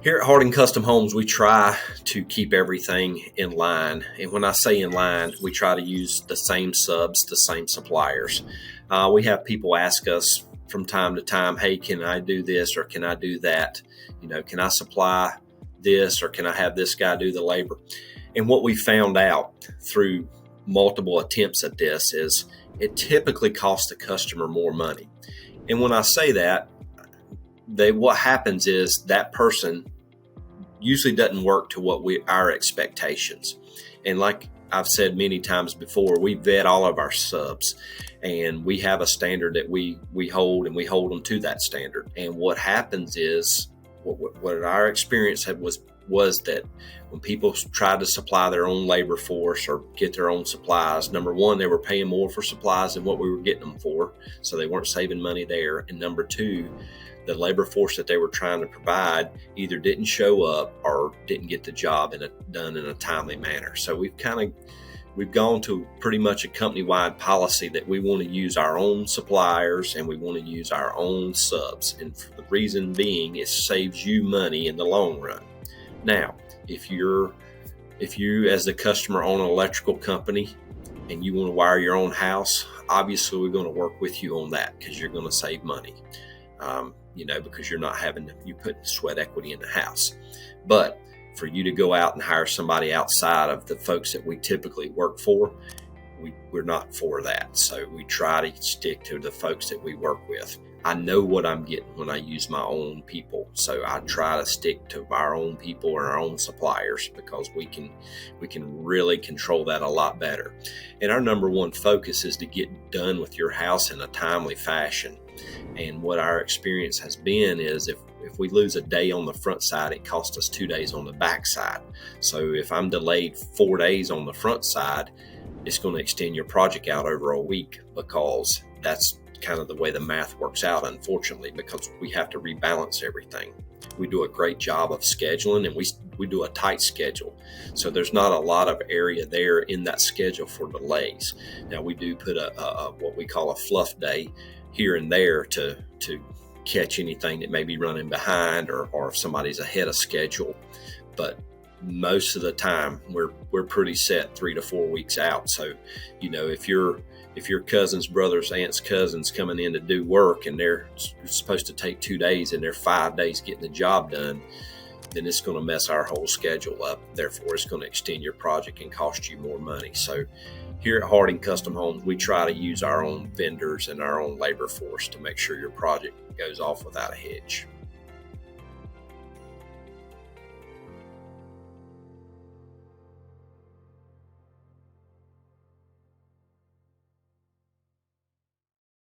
Here at Harding Custom Homes, we try to keep everything in line. And when I say in line, we try to use the same subs, the same suppliers. We have people ask us from time to time, hey, can I do this or can I do that? Can I supply this or can I have this guy do the labor? And what we found out through multiple attempts at this is it typically costs the customer more money. And when I say that, what happens is that person usually doesn't work to our expectations. And like I've said many times before, we vet all of our subs and we have a standard that we hold, and we hold them to that standard. And what happens is what our experience was that when people tried to supply their own labor force or get their own supplies, number one, they were paying more for supplies than what we were getting them for, so they weren't saving money there. And number two, the labor force that they were trying to provide either didn't show up or didn't get the job done in a timely manner. So we've gone to pretty much a company-wide policy that we want to use our own suppliers and we want to use our own subs. And the reason being, it saves you money in the long run. Now, if you as the customer own an electrical company and you want to wire your own house, obviously we're going to work with you on that because you're going to save money. Because you're not you put sweat equity in the house. But for you to go out and hire somebody outside of the folks that we typically work for, we're not for that. So we try to stick to the folks that we work with. I know what I'm getting when I use my own people. So I try to stick to our own people and our own suppliers because we can really control that a lot better. And our number one focus is to get done with your house in a timely fashion. And what our experience has been is if we lose a day on the front side, it costs us 2 days on the back side. So if I'm delayed 4 days on the front side, it's going to extend your project out over a week, because that's kind of the way the math works out, unfortunately, because we have to rebalance everything. We do a great job of scheduling, and we do a tight schedule. So there's not a lot of area there in that schedule for delays. Now we do put a what we call a fluff day here and there to catch anything that may be running behind or if somebody's ahead of schedule. But most of the time we're pretty set 3 to 4 weeks out. So, if your cousins, brothers, aunts, cousins coming in to do work and they're supposed to take 2 days and they're 5 days getting the job done, then it's going to mess our whole schedule up. Therefore, it's going to extend your project and cost you more money. So here at Harding Custom Homes, we try to use our own vendors and our own labor force to make sure your project goes off without a hitch.